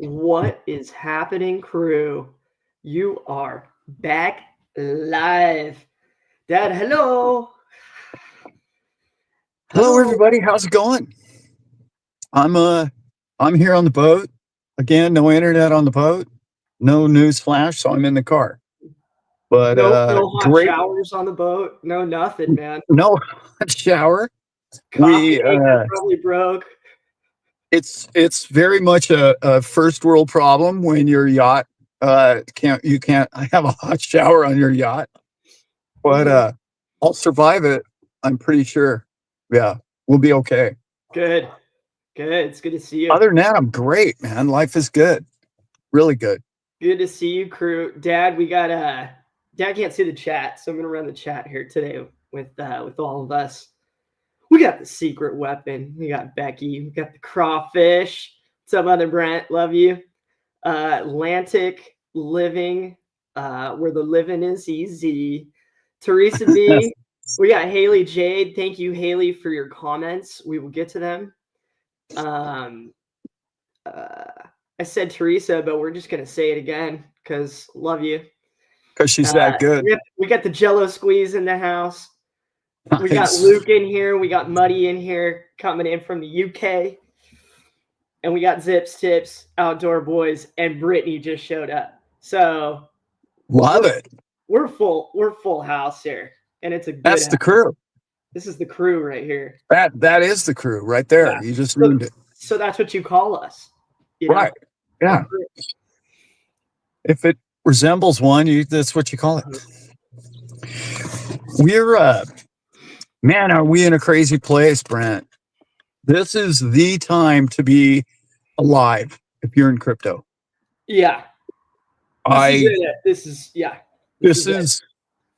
What is happening, crew? You are back live. Dad, hello. Hello, Hello. everybody. How's it going? I'm uh, I'm here on the boat again. No internet on the boat. No news flash, so I'm in the car. But No hot great. showers on the boat. No nothing, man. No hot shower. Coffee We maker probably broke. it's very much a first world problem when your yacht can't have a hot shower on your yacht. But Mhm. I'll survive it. I'm pretty sure. Yeah, we'll be okay. Good. Good. It's good to see you. Other than that, I'm great, man. Life is good. Really good. Good to see you, crew. Dad, we got Dad can't see the chat, so I'm gonna run the chat here today with all of us. We got the secret weapon. We got Becky. We got the crawfish. What's up, Mother Brent? Love you. Atlantic Living, where the living is easy. Teresa B. We got Haley Jade. Thank you, Haley, for your comments. We will get to them. Um, uh, I said Teresa, but we're just gonna say it again because love you. Because she's that good. We got the Jello squeeze in the house. We got Nice. Luke in here. We got Muddy in here coming in from the UK. And we got Zips Tips, Outdoor Boys, and Brittany just showed up. So Love it. we're full house here. And it's a good That's the house. crew. This is the crew right here. That is the crew right there. Yeah. You just So, named it. so that's what you call us. You know? Right. Yeah. If it resembles one, that's what you call it. We're man, are we in a crazy place, Brent? This is the time to be alive if you're in crypto. Yeah. This is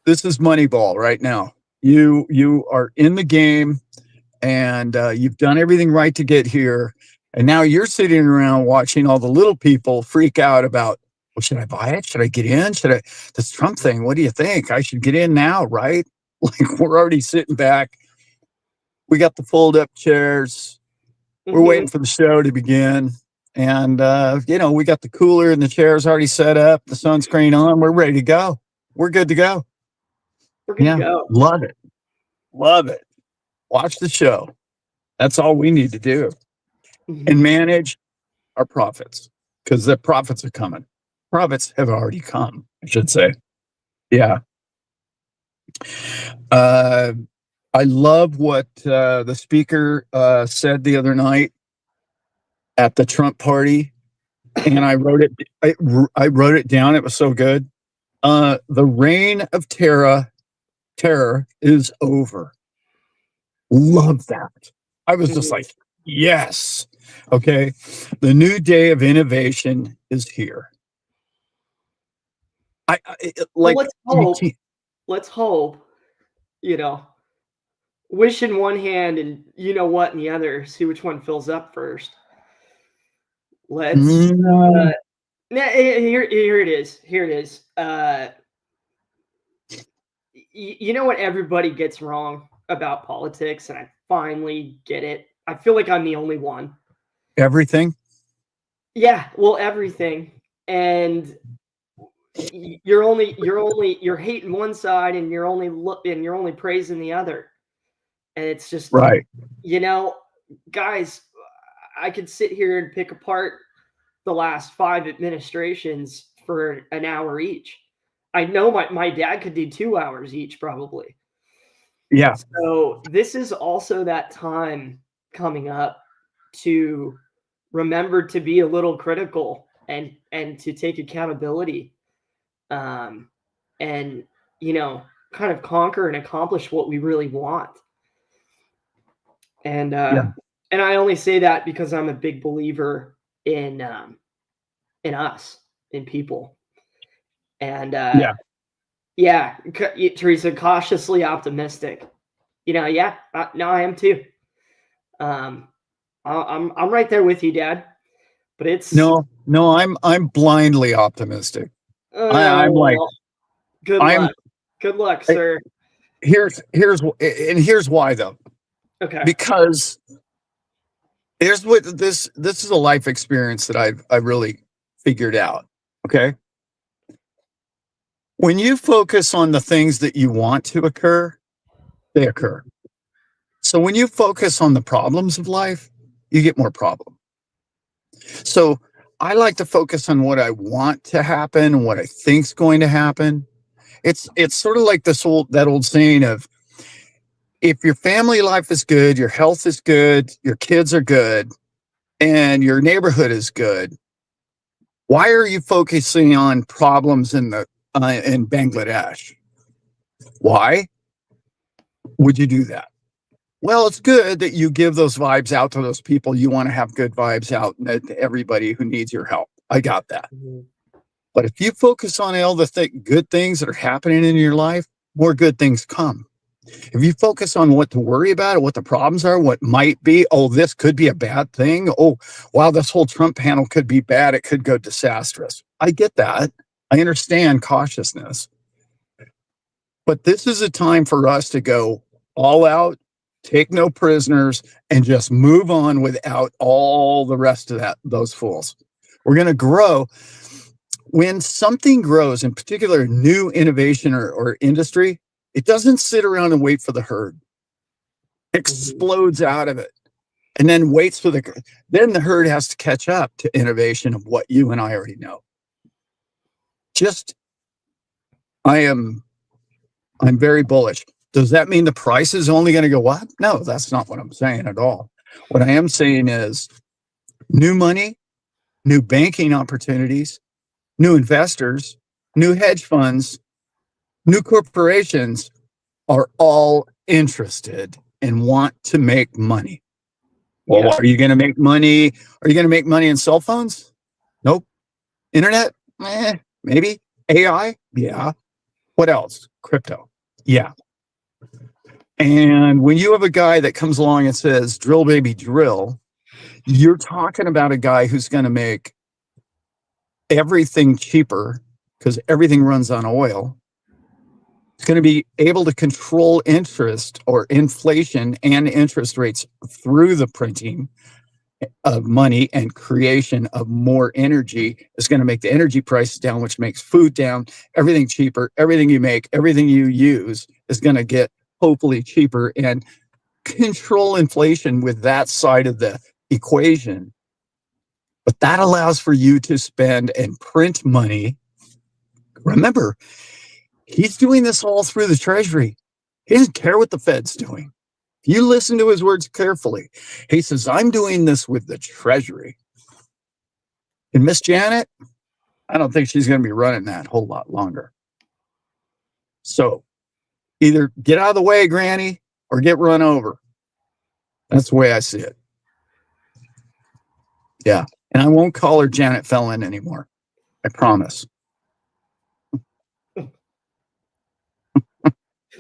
This is Moneyball right now. You are in the game and you've done everything right to get here. And now you're sitting around watching all the little people freak out about, well, should I buy it? Should I get in? This Trump thing, what do you think? I should get in now, right? Like we're already sitting back. We got the fold up chairs. We're waiting for the show to begin. And, we got the cooler and the chairs already set up, the sunscreen on. We're ready to go. We're good to go. We're good to go. Love it. Love it. Watch the show. That's all we need to do. And manage our profits because the profits are coming. Profits have already come, I should say. Yeah. I love what the speaker said the other night at the Trump party, and I wrote it. I wrote it down. It was so good. The reign of terror is over. Love that. I was just like, yes. Okay. The new day of innovation is here. Well, let's hope, wish in one hand and you know what in the other, see which one fills up first. Let's here it is. Here it is. You know what everybody gets wrong about politics, and I finally get it. I feel like I'm the only one. Everything? Yeah, well, everything. And you're hating one side and you're only praising the other. And it's just right. Guys, I could sit here and pick apart the last 5 administrations for an hour each. I know my dad could do 2 hours each probably. Yeah. So this is also that time coming up to remember to be a little critical and to take accountability, and kind of conquer and accomplish what we really want. And and I only say that because I'm a big believer in us, in people. And Teresa, cautiously optimistic. No, I am too. I'm right there with you, Dad. But it's no, I'm blindly optimistic. I'm like, good luck, sir. Here's why though. Okay. Because Here's what this is a life experience that I really figured out. Okay. When you focus on the things that you want to occur, they occur. So when you focus on the problems of life, you get more problem. So I like to focus on what I want to happen and what I think's going to happen. It's sort of like that old saying of, if your family life is good, your health is good, your kids are good, and your neighborhood is good, why are you focusing on problems in Bangladesh? Why would you do that? Well, it's good that you give those vibes out to those people. You want to have good vibes out to everybody who needs your help. I got that. Mhm. But if you focus on all the good things that are happening in your life, more good things come. If you focus on what to worry about or what the problems are, what might be, oh, this could be a bad thing. Oh, wow, this whole Trump panel could be bad. It could go disastrous. I get that. I understand cautiousness. But this is a time for us to go all out, take no prisoners, and just move on without all the rest of those fools. We're going to grow. When something grows, in particular, new innovation or industry, it doesn't sit around and wait for the herd. It explodes out of it and then waits for then the herd has to catch up to innovation of what you and I already know. I'm very bullish. Does that mean the price is only going to go up? No, that's not what I'm saying at all. What I am saying is new money, new banking opportunities, new investors, new hedge funds, new corporations are all interested and want to make money. Well, Yeah. are you going to make money? Are you going to make money in cell phones? Nope. Internet? Maybe. AI? Yeah. What else? Crypto? Yeah. And when you have a guy that comes along and says, drill, baby, drill, you're talking about a guy who's going to make everything cheaper because everything runs on oil. It's going to be able to control interest or inflation and interest rates through the printing of money and creation of more energy. Is going to make the energy prices down, which makes food down, everything cheaper, everything you make, everything you use is going to get hopefully cheaper and control inflation with that side of the equation. But that allows for you to spend and print money. Remember, he's doing this all through the Treasury. He doesn't care what the Fed's doing. If you listen to his words carefully, he says, I'm doing this with the Treasury. And Miss Janet, I don't think she's going to be running that a whole lot longer. So either get out of the way, Granny, or get run over. That's the way I see it. Yeah. And I won't call her Janet Fallon anymore. I promise.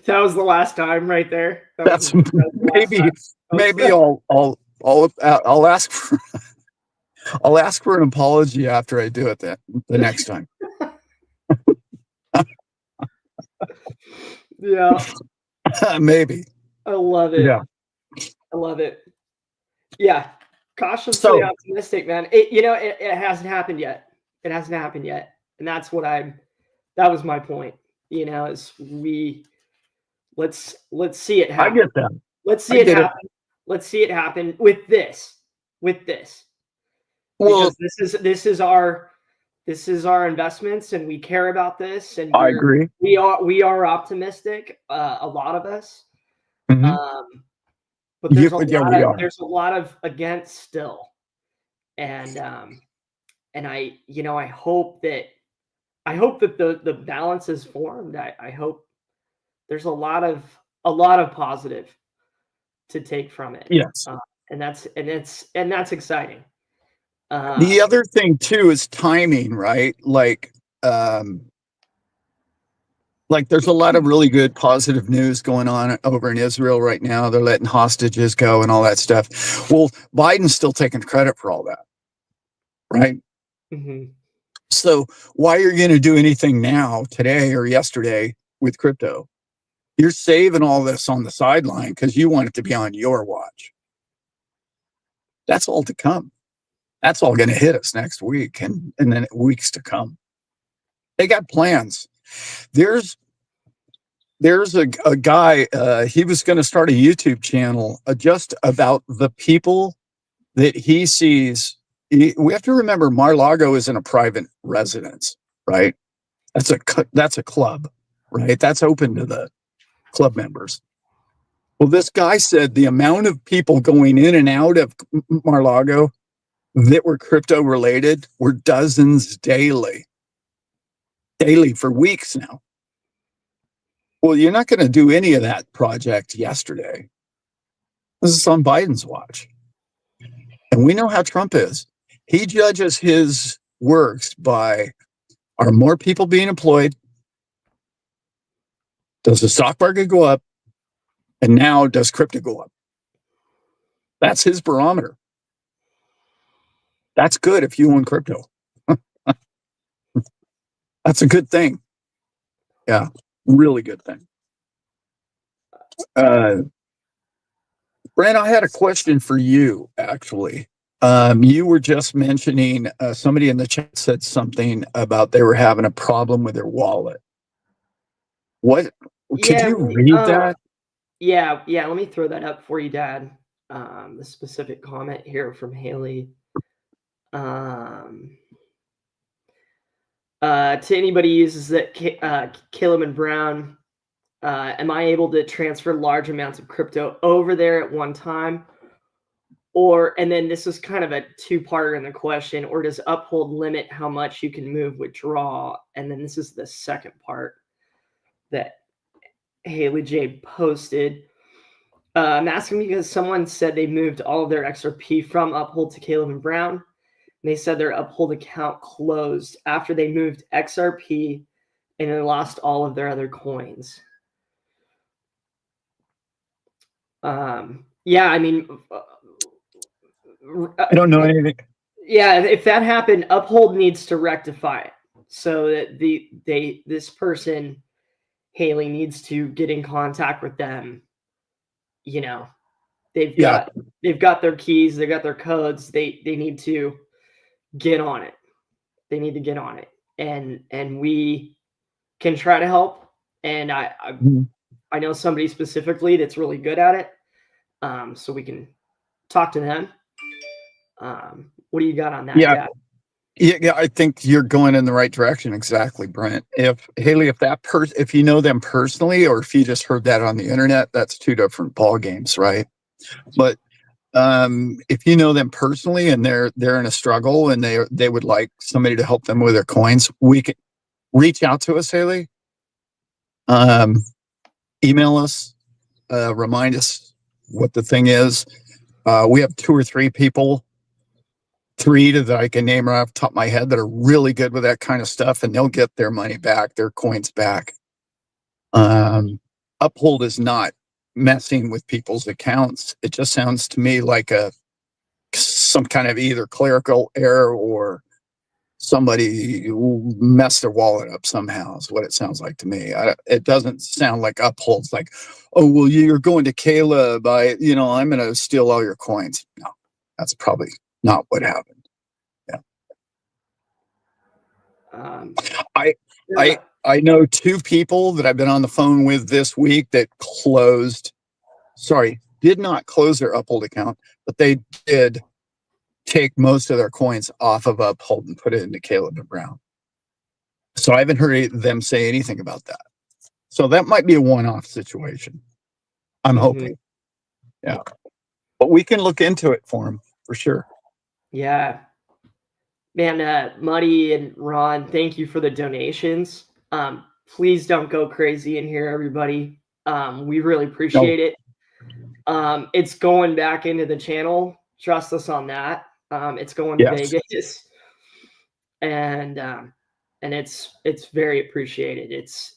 That was the last time right there. That's maybe I'll ask for an apology after I do it the next time. Yeah. Maybe. I love it. Yeah. I love it. Yeah. Cautiously optimistic, man. It hasn't happened yet. It hasn't happened yet. And that's that was my point. Is let's see it happen. I get that. Let's see it happen. Let's see it happen with this. Well, because this is our investments, and we care about this, and I agree. We are optimistic, a lot of us. Mm-hmm. But there's a lot of against still, and I hope that the balance is formed. I hope there's a lot of positive to take from it. Yes, and that's exciting. The other thing too is timing, right? Like there's a lot of really good positive news going on over in Israel right now. They're letting hostages go and all that stuff. Well, Biden's still taking credit for all that, right? Mm-hmm. So why are you going to do anything now, today or yesterday with crypto? You're saving all this on the sideline because you want it to be on your watch. That's all to come. That's all going to hit us next week and then weeks to come. They got plans. There's a guy, he was going to start a YouTube channel just about the people that he sees. We have to remember Mar-a-Lago isn't a private residence, right? That's a club, right? That's open to the club members. Well, this guy said the amount of people going in and out of Mar-a-Lago that were crypto related were dozens daily for weeks now. Well, you're not going to do any of that project yesterday. This is on Biden's watch. And we know how Trump is. He judges his works by, are more people being employed? Does the stock market go up? And now does crypto go up? That's his barometer. That's good if you own crypto. That's a good thing. Yeah, really good thing. Brent, I had a question for you, actually. You were just mentioning, somebody in the chat said something about they were having a problem with their wallet. What? Could you read that? Yeah. Let me throw that up for you, Dad. The specific comment here from Haley. To anybody who uses that, Caleb and Brown, am I able to transfer large amounts of crypto over there at one time? And then this is kind of a two-parter in the question, or does Uphold limit how much you can move, withdraw? And then this is the second part that Haley Jade posted. I'm asking because someone said they moved all of their XRP from Uphold to Caleb and Brown. And they said their Uphold account closed after they moved XRP and they lost all of their other coins. Yeah, I mean, I don't know anything. Yeah, if that happened, Uphold needs to rectify it so that this person, Haley, needs to get in contact with them. You know, they've got their keys, they've got their codes. They need to get on it. They need to get on it, and we can try to help. And I know somebody specifically that's really good at it, so we can talk to them. What do you got on that, Dad? Yeah, I think you're going in the right direction. Exactly, Brent. If you know them personally, or if you just heard that on the internet, that's two different ball games, right? But if you know them personally and they're in a struggle and they would like somebody to help them with their coins, we can reach out to us, Haley. Email us, remind us what the thing is. We have 2 or 3 people. 3 that I can name right off the top of my head that are really good with that kind of stuff, and they'll get their money back, their coins back. Uphold is not messing with people's accounts. It just sounds to me like some kind of either clerical error or somebody who messed their wallet up somehow is what it sounds like to me. It doesn't sound like Uphold's like, oh, well, you're going to Caleb, I'm going to steal all your coins. No, that's probably not what happened. Yeah. I know 2 people that I've been on the phone with this week that did not close their Uphold account, but they did take most of their coins off of Uphold and put it into Caleb and Brown. So I haven't heard them say anything about that. So that might be a one-off situation. I'm hoping. Yeah. But we can look into it for them for sure. Yeah. Man, Muddy and Ron, thank you for the donations. Please don't go crazy in here, everybody. We really appreciate it. It's going back into the channel. Trust us on that. It's going to Vegas, and it's very appreciated. It's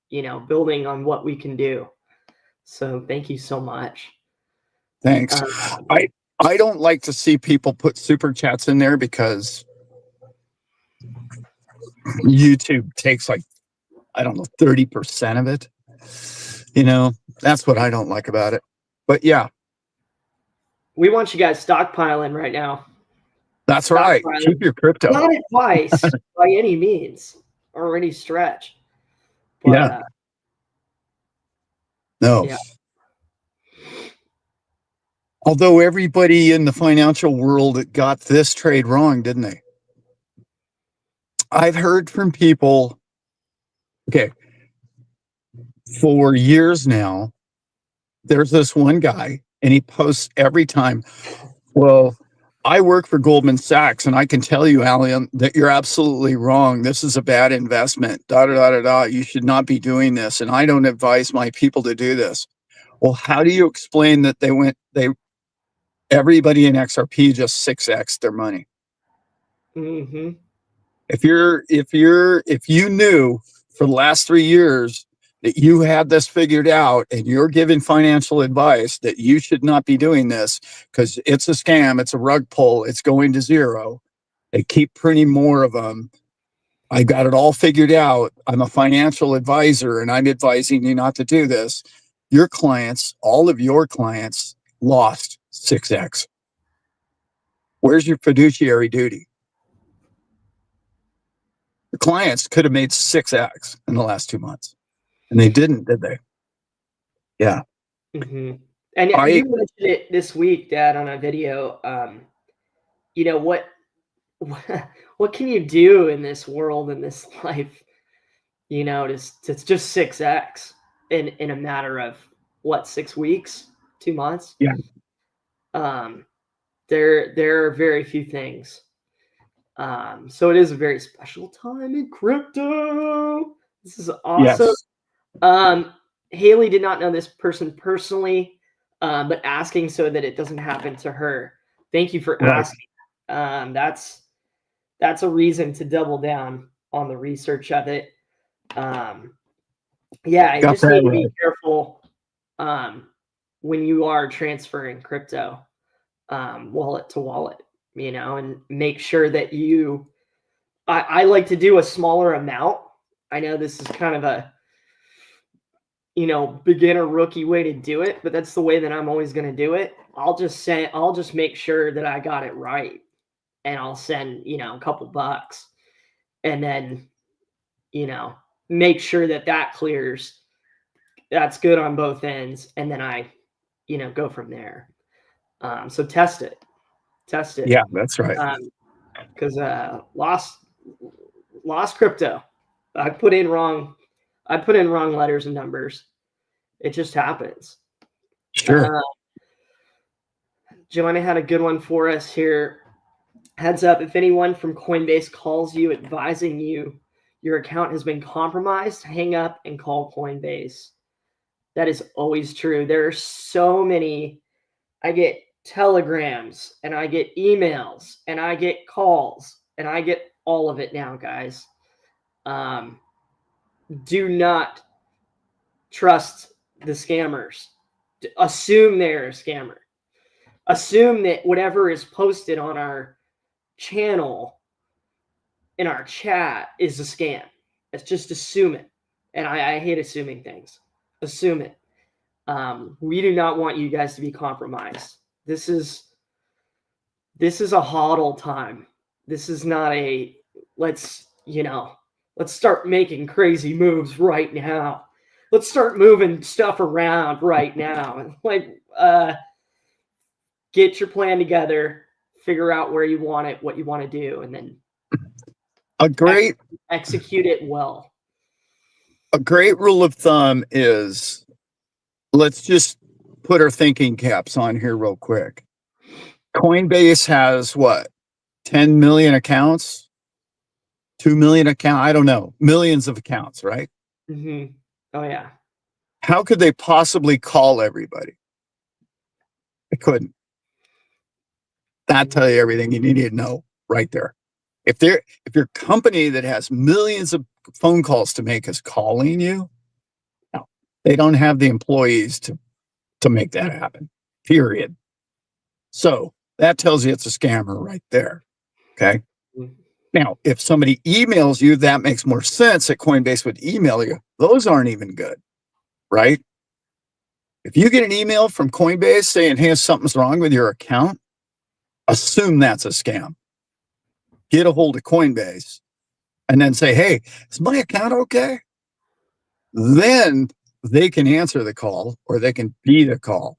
building on what we can do. So thank you so much. Thanks. I don't like to see people put super chats in there because YouTube takes 30% of it. That's what I don't like about it. But yeah. We want you guys stockpiling right now. That's right. Stockpiling. Keep your crypto. Not advice by any means or any stretch. But, Yeah. No. Yeah. Although everybody in the financial world got this trade wrong, didn't they? I've heard from people, okay, for years now, there's this one guy, and he posts every time, well, I work for Goldman Sachs, and I can tell you, Alan, that you're absolutely wrong. This is a bad investment. Da da da da da. You should not be doing this, and I don't advise my people to do this. Well, how do you explain that everybody in XRP just 6x their money? Mm-hmm. If you knew for the last 3 years that you had this figured out and you're giving financial advice that you should not be doing this because it's a scam, it's a rug pull, it's going to zero. They keep printing more of them. I got it all figured out. I'm a financial advisor and I'm advising you not to do this. Your clients, all of your clients, lost 6x. Where's your fiduciary duty? The clients could have made 6x in the last 2 months, and they didn't, did they? Yeah. Mm-hmm. And you mentioned it this week, Dad, on a video. You know what can you do in this world, in this life? You know, it's just 6x in a matter of what, 6 weeks, 2 months? Yeah. There are very few things. So it is a very special time in crypto. This is awesome. Yes. Haley did not know this person personally, but asking so that it doesn't happen to her. Thank you for asking. That's a reason to double down on the research of it. Yeah, you just need to be careful when you are transferring crypto, wallet to wallet, you know, and make sure that I like to do a smaller amount. I know this is kind of a, you know, beginner rookie way to do it, but that's the way that I'm always going to do it. I'll just make sure that I got it right, and I'll send, you know, a couple bucks, and then, you know, make sure that clears. That's good on both ends. And then I, you know, go from there. So test it. Yeah, that's right. Because lost crypto. I put in wrong letters and numbers. It just happens. Sure. Joanna had a good one for us here. Heads up, if anyone from Coinbase calls you advising you your account has been compromised, hang up and call Coinbase. That is always true. There are so many. I get telegrams and I get emails and I get calls and I get all of it now, guys. Do not trust the scammers. Assume they're a scammer. Assume that whatever is posted on our channel in our chat is a scam. Let's just assume it. And I hate assuming things. Assume it. We do not want you guys to be compromised. This is a hodl time. This is not a let's start making crazy moves right now. Let's start moving stuff around right now. Like, get your plan together, figure out where you want it, what you want to do, and then execute it well. A great rule of thumb is, let's just put our thinking caps on here real quick. Coinbase has what? 10 million accounts? 2 million accounts? I don't know. Millions of accounts, right? Mm-hmm. Oh, yeah. How could they possibly call everybody? They couldn't. That'll tell you everything you need to know right there. If your company that has millions of phone calls to make is calling you, no, they don't have the employees to make that happen, period. So that tells you it's a scammer right there. Okay. Now, if somebody emails you, that makes more sense that Coinbase would email you. Those aren't even good, right? If you get an email from Coinbase saying, hey, something's wrong with your account, assume that's a scam. Get a hold of Coinbase and then say, hey, is my account okay? Then they can answer the call or they can be the call.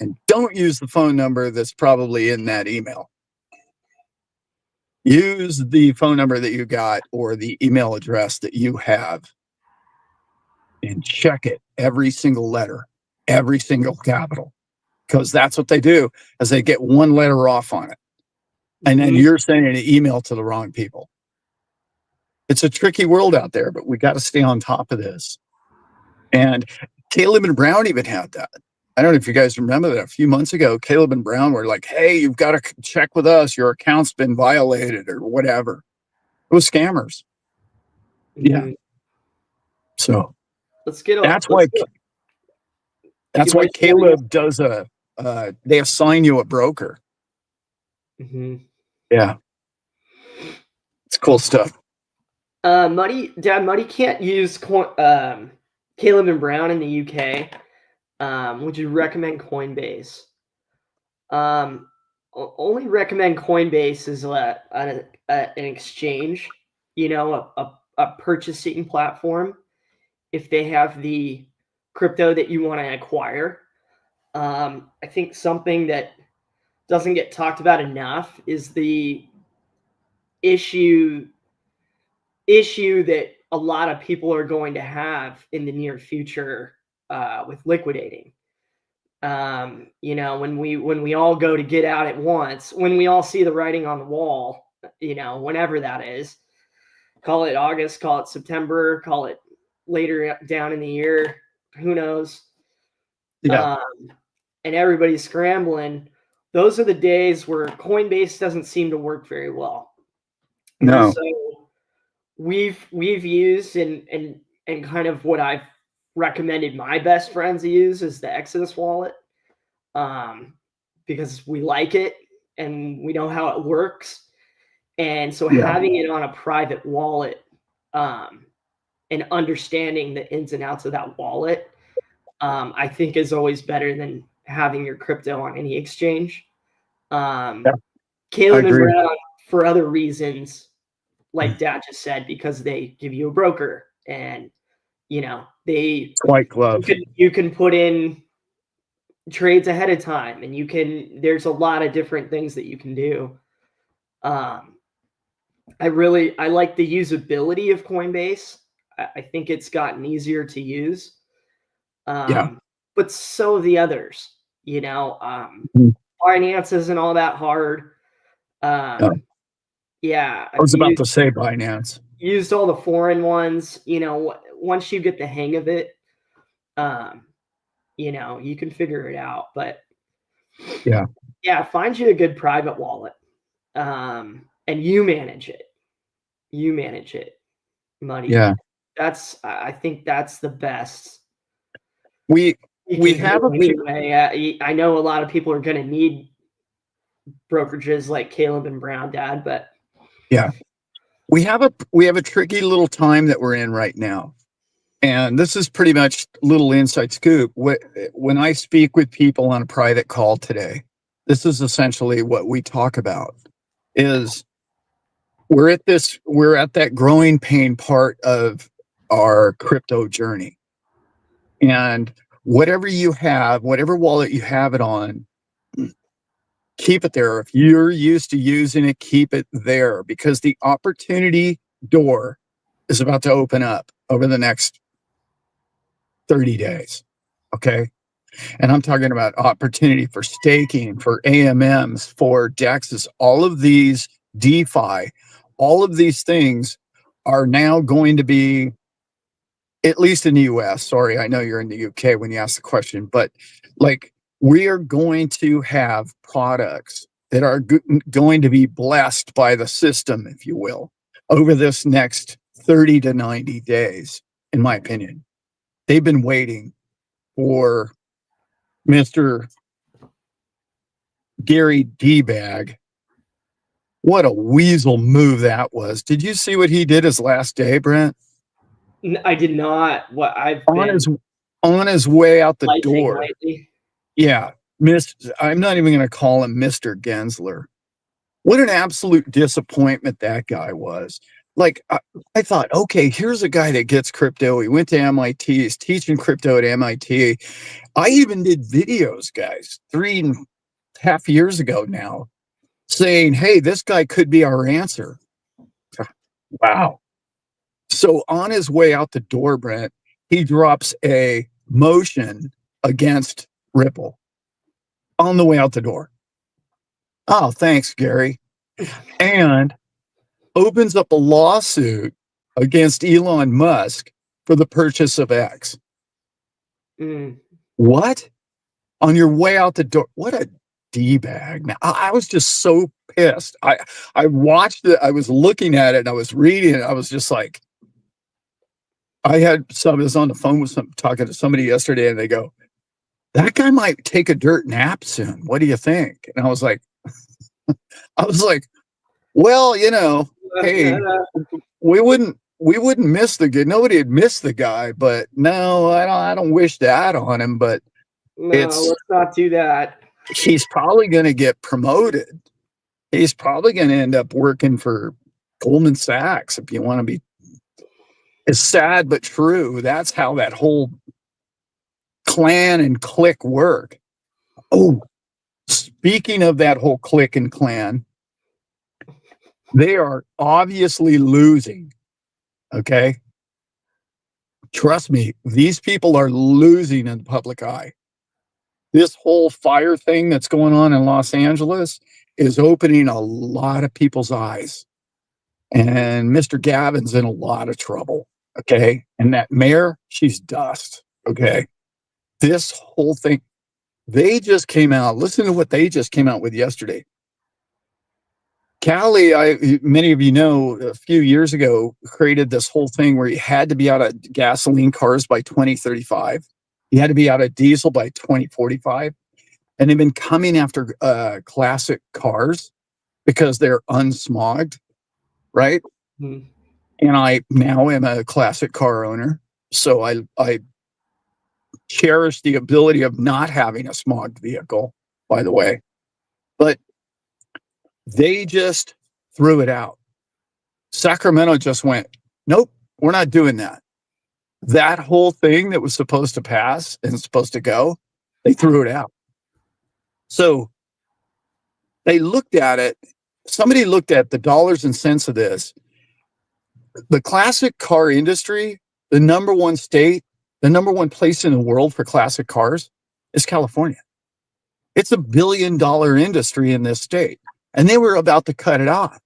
And don't use the phone number that's probably in that email. Use the phone number that you got or the email address that you have and check it, every single letter, every single capital, because that's what they do is they get one letter off on it. And then you're sending an email to the wrong people. It's a tricky world out there, but we got to stay on top of this. And Caleb and Brown even had that. I don't know if you guys remember that a few months ago, Caleb and Brown were like, hey, you've got to check with us. Your account's been violated or whatever. It was scammers. Yeah. So let's get that's why Caleb does they assign you a broker. Yeah. It's cool stuff. Muddy can't use Caleb and Brown in the UK. Would you recommend Coinbase? Only recommend Coinbase as an exchange, a purchasing platform. If they have the crypto that you want to acquire, I think something that doesn't get talked about enough is the issue that a lot of people are going to have in the near future with liquidating. When we all go to get out at once, when we all see the writing on the wall, whenever that is, call it August, call it September, call it later down in the year, who knows? Yeah. And everybody's scrambling. Those are the days where Coinbase doesn't seem to work very well. No. So we've used and kind of what I've recommended my best friends use is the Exodus wallet, because we like it and we know how it works. And so having it on a private wallet, and understanding the ins and outs of that wallet, I think is always better than having your crypto on any exchange. Caleb and Brown, for other reasons, like Dad just said, because they give you a broker and they White glove. You can put in trades ahead of time, and there's a lot of different things that you can do. I like the usability of Coinbase. I think it's gotten easier to use. But so have the others, Binance isn't all that hard. I was about to say Binance. Used all the foreign ones, once you get the hang of it, you can figure it out. But find you a good private wallet, and you manage it. Money. Yeah. I think that's the best. We have I know a lot of people are going to need brokerages like Caleb and Brown, Dad, but we have a tricky little time that we're in right now. And this is pretty much little inside scoop. When I speak with people on a private call today, this is essentially what we talk about is we're at that growing pain part of our crypto journey. And whatever wallet you have it on, keep it there. If you're used to using it, keep it there, because the opportunity door is about to open up over the next 30 days. Okay. And I'm talking about opportunity for staking, for AMMs, for DEXs, all of these DeFi, all of these things are now going to be, at least in the US. Sorry, I know you're in the UK when you ask the question, but we are going to have products that are going to be blessed by the system, if you will, over this next 30 to 90 days, in my opinion. They've been waiting for Mr. Gary D-Bag. What a weasel move that was. Did you see what he did his last day, Brent? I did not. on his way out the Lightning door. lightly. Yeah, I'm not even going to call him Mr. Gensler. What an absolute disappointment that guy was. Like, I thought, okay, here's a guy that gets crypto. He went to MIT. He's teaching crypto at MIT. I even did videos, guys, 3.5 years ago now, saying, hey, this guy could be our answer. Wow. So on his way out the door, Brent, he drops a motion against Ripple on the way out the door. Oh, thanks, Gary. And opens up a lawsuit against Elon Musk for the purchase of X. What? On your way out the door? What a D-bag. Now, I was just so pissed. I watched it. I was looking at it and I was reading it. I was just like, I was on the phone with talking to somebody yesterday, and they go, that guy might take a dirt nap soon. What do you think? And I was like, well, hey, we wouldn't miss the guy. Nobody had missed the guy, but no, I don't wish that on him. But No, let's not do that. He's probably going to get promoted. He's probably going to end up working for Goldman Sachs, if you want to be. It's sad but true. That's how that whole clan and clique work. Oh, speaking of that whole clique and clan, they are obviously losing. Okay. Trust me, these people are losing in the public eye. This whole fire thing that's going on in Los Angeles is opening a lot of people's eyes. And Mr. Gavin's in a lot of trouble. Okay. And that mayor, she's dust. Okay. This whole thing, they just came out. Listen to what they just came out with yesterday. Cali, many of you know, a few years ago, created this whole thing where you had to be out of gasoline cars by 2035. You had to be out of diesel by 2045. And they've been coming after classic cars because they're unsmogged, right? Mm-hmm. And I now am a classic car owner. So I cherish the ability of not having a smogged vehicle, by the way. But they just threw it out. Sacramento just went, nope, we're not doing that. That whole thing that was supposed to pass and supposed to go, they threw it out. So they looked at it. Somebody looked at the dollars and cents of this. The classic car industry, the number one state, the number one place in the world for classic cars is California. It's $1 billion industry in this state. And they were about to cut it off.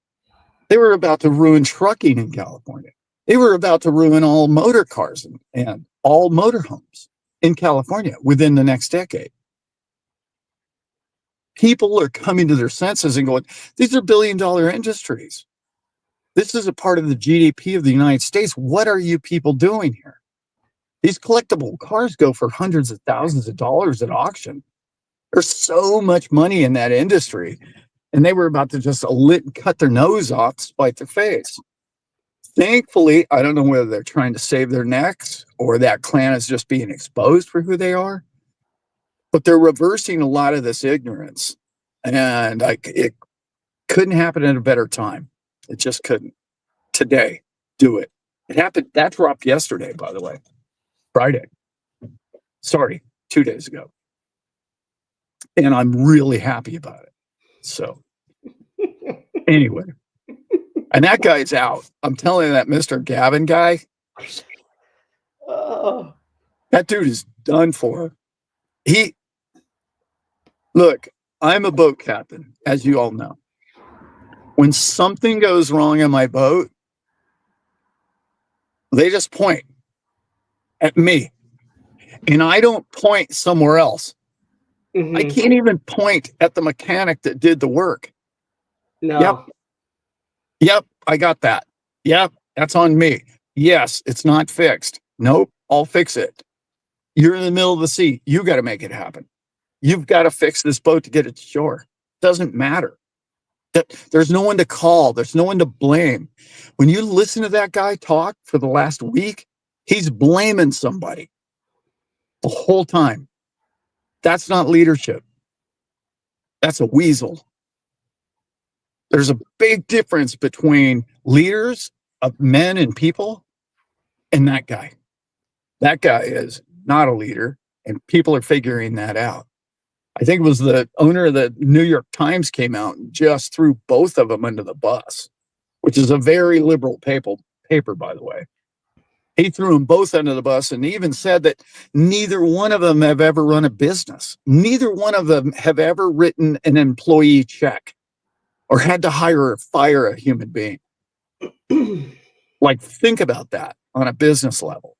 They were about to ruin trucking in California. They were about to ruin all motor cars and all motorhomes in California within the next decade. People are coming to their senses and going, these are $1 billion industries. This is a part of the GDP of the United States. What are you people doing here? These collectible cars go for hundreds of thousands of dollars at auction. There's so much money in that industry. And they were about to just cut their nose off, spite their face. Thankfully, I don't know whether they're trying to save their necks or that clan is just being exposed for who they are, but they're reversing a lot of this ignorance. And it couldn't happen at a better time. It just couldn't. Today, do it. It happened. That dropped yesterday, by the way. Friday. Sorry, 2 days ago. And I'm really happy about it. So anyway, and that guy's out. I'm telling you, that Mr. Gavin guy, that dude is done for. Look, I'm a boat captain, as you all know. When something goes wrong on my boat, they just point at me. And I don't point somewhere else. Mm-hmm. I can't even point at the mechanic that did the work. No. Yep, I got that. Yep, that's on me. Yes, it's not fixed. Nope, I'll fix it. You're in the middle of the sea. You got to make it happen. You've got to fix this boat to get it to shore. Doesn't matter. There's no one to call. There's no one to blame. When you listen to that guy talk for the last week, he's blaming somebody. the whole time. That's not leadership. That's a weasel. There's a big difference between leaders of men and people and that guy. That guy is not a leader, and people are figuring that out. I think it was the owner of the New York Times came out and just threw both of them under the bus, which is a very liberal paper, by the way. He threw them both under the bus and even said that neither one of them have ever run a business. Neither one of them have ever written an employee check or had to hire or fire a human being. Like, think about that on a business level.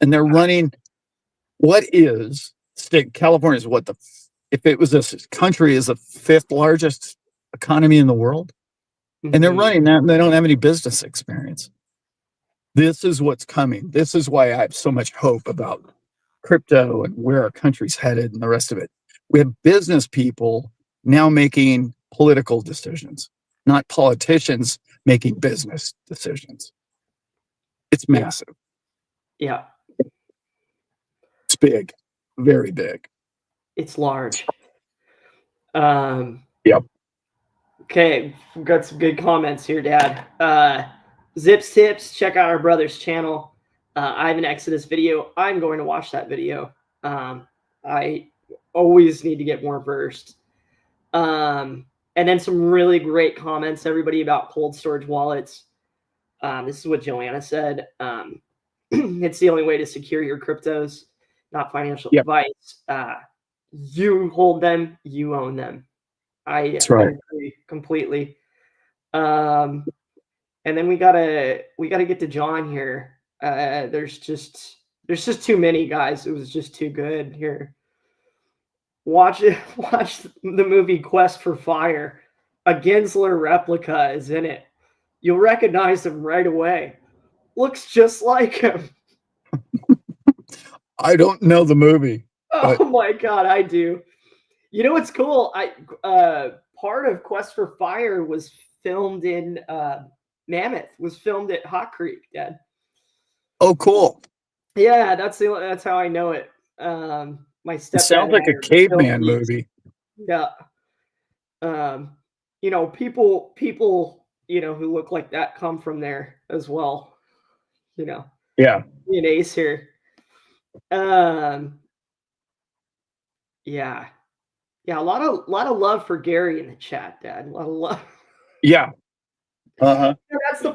And they're running what is state California is what if it was a country is the 5th largest economy in the world. And they're running that and they don't have any business experience. This is what's coming. This is why I have so much hope about crypto and where our country's headed and the rest of it. We have business people now making political decisions, not politicians making business decisions. It's massive. Yeah. It's big, very big. It's large. Yep. Okay, we've got some good comments here, Dad. Zips Tips, check out our brother's channel. I have an Exodus video. I'm going to watch that video. I always need to get more versed. And then some really great comments, everybody, about cold storage wallets. This is what Joanna said. It's the only way to secure your cryptos, not financial advice. You hold them, you own them. That's right. I agree completely. And then we gotta get to John here. There's just too many, guys. It was just too good here. Watch the movie Quest for Fire. A Gensler replica is in it. You'll recognize him right away. Looks just like him. I don't know the movie. Oh my God, I do. You know what's cool? Part of Quest for Fire was filmed in Mammoth. Was filmed at Hot Creek, Dad. Oh, cool. Yeah, that's how I know it. My stepdad. It sounds like a caveman movie. Yeah. You know, people, you know, who look like that come from there as well. You know. Yeah. Me and Ace here. Yeah. Yeah, a lot of love for Gary in the chat, Dad. A lot of love. Yeah. Uh-huh. That's the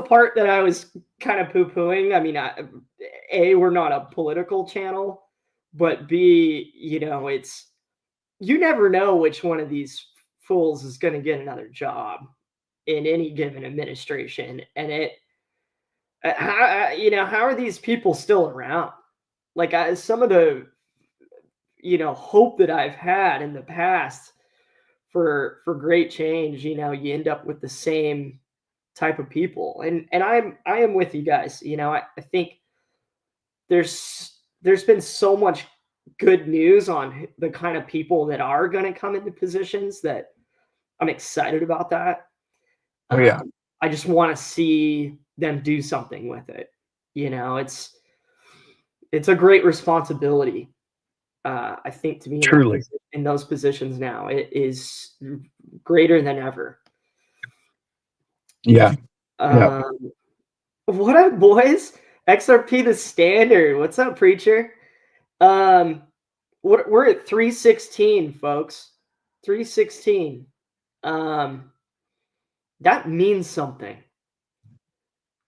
part that I was kind of poo-pooing. I mean, A, we're not a political channel, but B, you know, you never know which one of these fools is going to get another job in any given administration. And how are these people still around? Like some of the, you know, hope that I've had in the past for great change, you know, you end up with the same type of people. And I am with you guys. You know, I think there's been so much good news on the kind of people that are going to come into positions that I'm excited about that. Oh yeah. I just want to see them do something with it. You know, it's a great responsibility. I think to be truly in those positions now, it is greater than ever. Yeah. What up, boys? XRP the standard. What's up, preacher? We're at 316, folks. 316. That means something.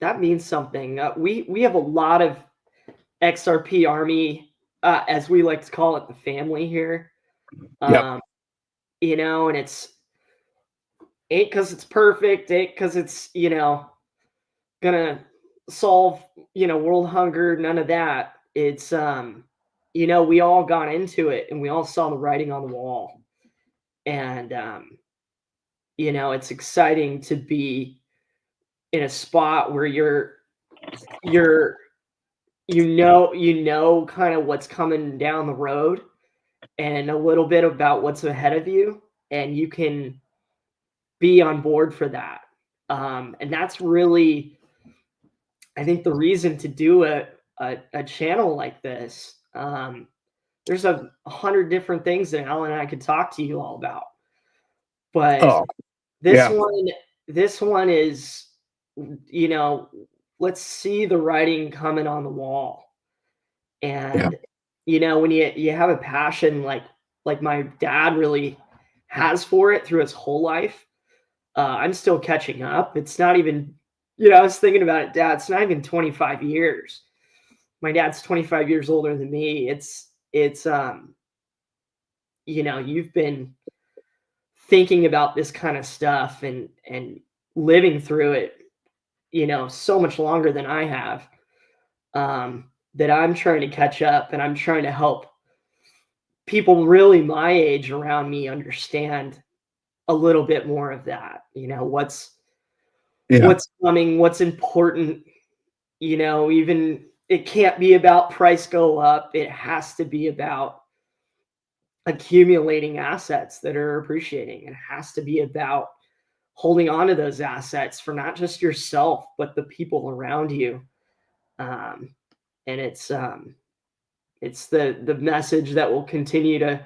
That means something. We have a lot of XRP army. As we like to call it, the family here. You know, and it's ain't because it's perfect, ain't because it's, you know, gonna solve, you know, world hunger, none of that. It's you know, we all got into it and we all saw the writing on the wall. And you know, it's exciting to be in a spot where you know kind of what's coming down the road and a little bit about what's ahead of you, and you can be on board for that. And that's really, I think, the reason to do a channel like this. There's 100 different things that Alan and I could talk to you all about, but Oh, this yeah. one, this one is, you know, let's see the writing coming on the wall. Yeah. And when you have a passion like my dad really has for it through his whole life, I'm still catching up. It's not even, I was thinking about it, Dad. It's not even 25 years. My dad's 25 years older than me. You've been thinking about this kind of stuff and living through it, so much longer than I have. That I'm trying to catch up, and I'm trying to help people really my age around me understand a little bit more of that. Yeah. What's coming, what's important. Even it can't be about price go up. It has to be about accumulating assets that are appreciating. It has to be about holding on to those assets for not just yourself, but the people around you. And it's the message that will continue to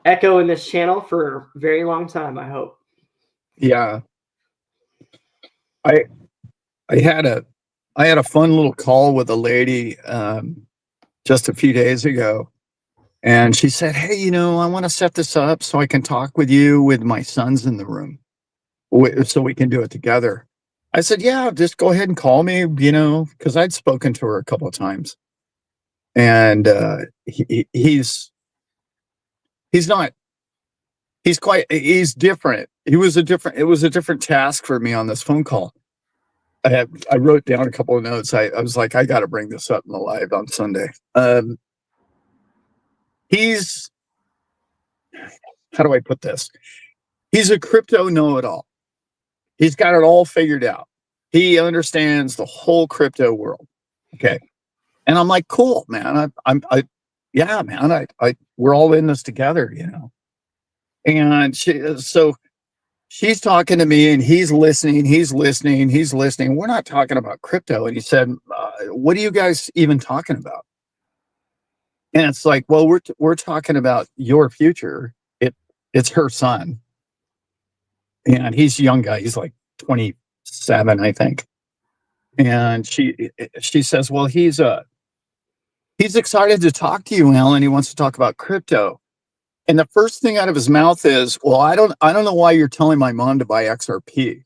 echo in this channel for a very long time, I hope. Yeah. I I had a fun little call with a lady just a few days ago, and she said, "Hey, I want to set this up so I can talk with you with my sons in the room, so we can do it together." I said, "Yeah, just go ahead and call me," because I'd spoken to her a couple of times, and he's not he's different. It was a different task for me on this phone call. I wrote down a couple of notes. I was like, I got to bring this up in the live on Sunday. He's How do I put this? He's a crypto know-it-all. He's got it all figured out. He understands the whole crypto world. Okay, and I'm like, cool, man. Yeah, man. We're all in this together, And she's talking to me, and he's listening. We're not talking about crypto. And he said, "What are you guys even talking about?" And it's like, well, we're talking about your future. It's her son, and he's a young guy. He's like 27, I think. And she says, well, he's excited to talk to you, Alan. He wants to talk about crypto. And the first thing out of his mouth is, well, I don't know why you're telling my mom to buy XRP.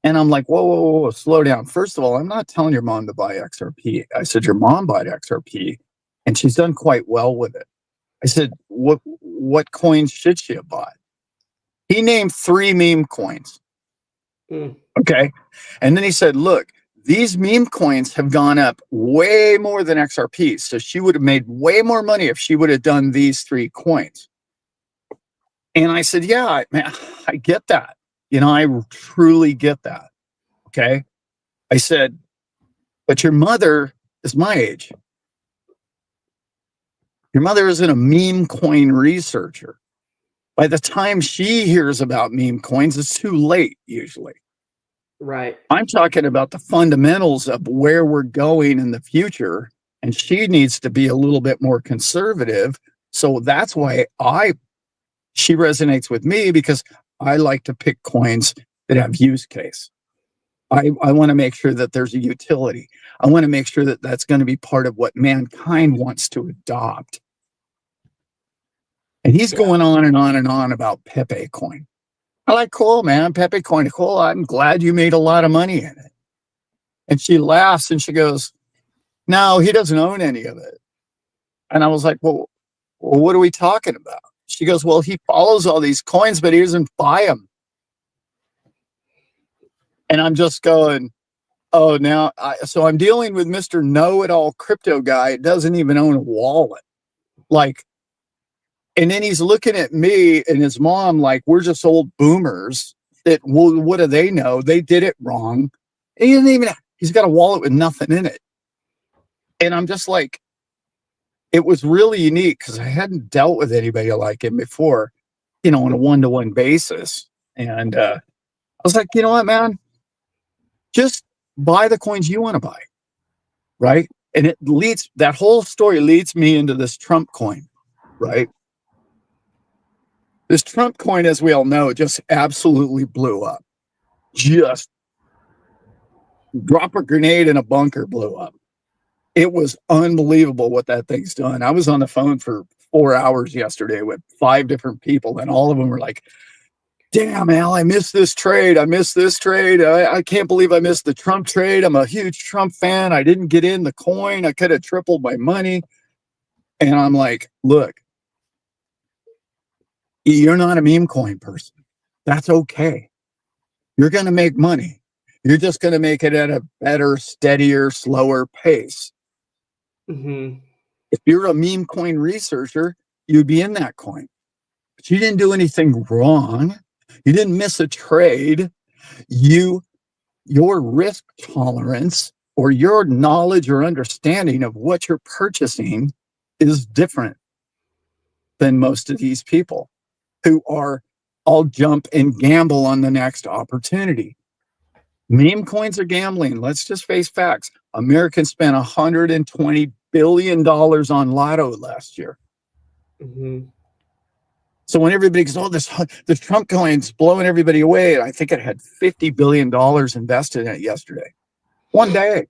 And I'm like, whoa, whoa, whoa, slow down. First of all, I'm not telling your mom to buy XRP. I said, your mom bought XRP, and she's done quite well with it. I said, what coins should she have bought? He named 3 meme coins. Okay. And then he said, look, these meme coins have gone up way more than XRP. So she would have made way more money if she would have done these 3 coins. And I said, yeah, man, I get that. I truly get that. Okay. I said, but your mother is my age. Your mother isn't a meme coin researcher. By the time she hears about meme coins, it's too late usually. Right. I'm talking about the fundamentals of where we're going in the future, and she needs to be a little bit more conservative. So that's why she resonates with me, because I like to pick coins that have use case. I want to make sure that there's a utility. I want to make sure that that's going to be part of what mankind wants to adopt. And he's going on and on and on about Pepe coin. I'm like, cool, man, Pepe coin, cool. I'm glad you made a lot of money in it. And she laughs and she goes, no, he doesn't own any of it. And I was like, well, what are we talking about? She goes, well, he follows all these coins, but he doesn't buy them. And I'm just going, oh, now, so I'm dealing with Mr. Know-it-all crypto guy. Doesn't even own a wallet. And then he's looking at me and his mom like we're just old boomers that, well, what do they know? They did it wrong. And he's got a wallet with nothing in it. And I'm just like, it was really unique because I hadn't dealt with anybody like him before, on a one-to-one basis. And I was like, you know what, man? Just buy the coins you want to buy, right? And that whole story leads me into this Trump coin, right? This Trump coin, as we all know, just absolutely blew up. Just drop a grenade in a bunker, blew up. It was unbelievable what that thing's done. I was on the phone for 4 hours yesterday with 5 different people, and all of them were like, damn, Al, I missed this trade. I missed this trade. I can't believe I missed the Trump trade. I'm a huge Trump fan. I didn't get in the coin. I could have tripled my money. And I'm like, look, you're not a meme coin person. That's okay. You're going to make money. You're just going to make it at a better, steadier, slower pace. Mm-hmm. If you're a meme coin researcher, you'd be in that coin. But you didn't do anything wrong. You didn't miss a trade. Your risk tolerance or your knowledge or understanding of what you're purchasing is different than most of these people who are all jump and gamble on the next opportunity. Meme coins are gambling. Let's just face facts. Americans spent $120 billion on lotto last year. Mm-hmm. So when everybody goes, oh, this Trump coin's blowing everybody away, I think it had $50 billion invested in it yesterday. One day.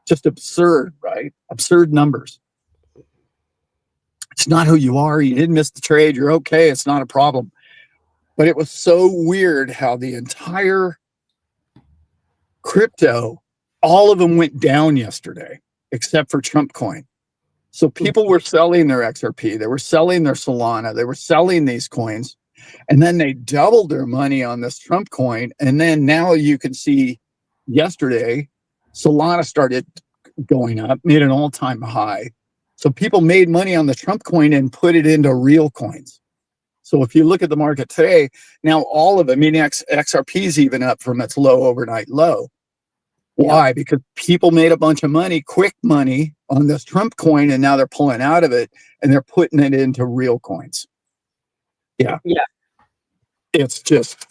Just absurd, right? Absurd numbers. It's not who you are. You didn't miss the trade. You're okay. It's not a problem. But it was so weird how the entire crypto, all of them went down yesterday, except for Trump coin. So people were selling their XRP. They were selling their Solana. They were selling these coins. And then they doubled their money on this Trump coin. And then now you can see yesterday, Solana started going up, made an all-time high. So people made money on the Trump coin and put it into real coins. So if you look at the market today, now all of it, meaning XRP is even up from its low overnight low. Why? Yeah. Because people made a bunch of money, quick money on this Trump coin, and now they're pulling out of it and they're putting it into real coins. Yeah. Yeah. It's just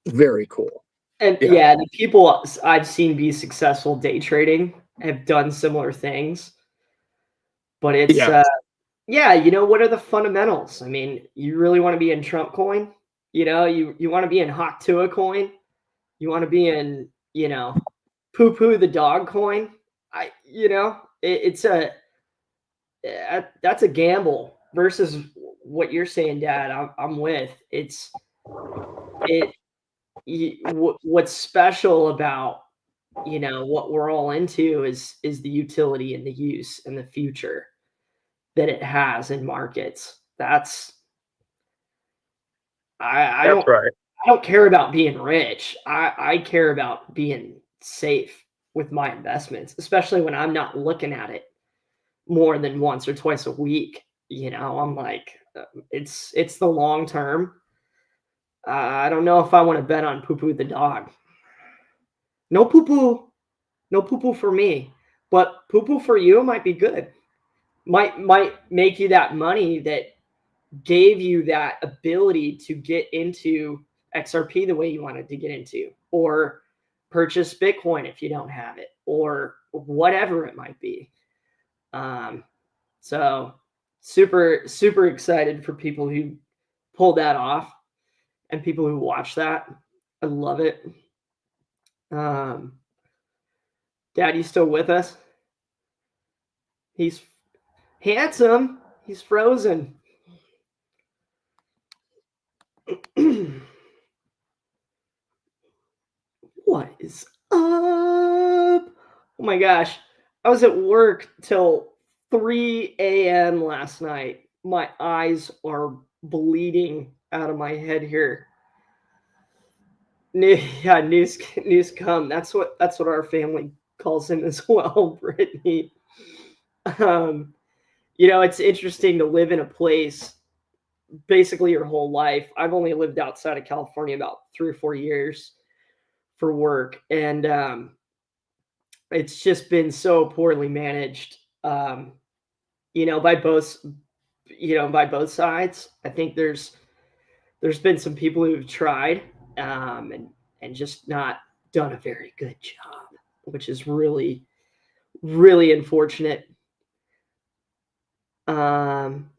very cool. And yeah, the people I've seen be successful day trading have done similar things. But it's, what are the fundamentals? I mean, you really want to be in Trump coin? You want to be in Hawk Tuah coin? You want to be in, Poo Poo the dog coin? That's a gamble versus what you're saying, Dad. I'm with. What's special about what we're all into is the utility and the use and the future that it has in markets. I don't care about being rich. I care about being safe with my investments, especially when I'm not looking at it more than once or twice a week. I'm like, it's the long term. I don't know if I want to bet on Poo Poo the dog. No poo poo for me, but poo poo for you might be good. Might make you that money that gave you that ability to get into XRP the way you wanted to get into, or purchase Bitcoin if you don't have it, or whatever it might be. So super, super excited for people who pulled that off and people who watch that. I love it. Dad, you still with us? He's handsome. He's frozen. What is up? Oh my gosh. I was at work till 3 a.m. last night. My eyes are bleeding out of my head here. News come. That's what our family calls him as well, Brittany. It's interesting to live in a place basically your whole life. I've only lived outside of California about 3 or 4 years for work, and it's just been so poorly managed, by both sides. I think there's been some people who've tried and just not done a very good job, which is really, really unfortunate. Um,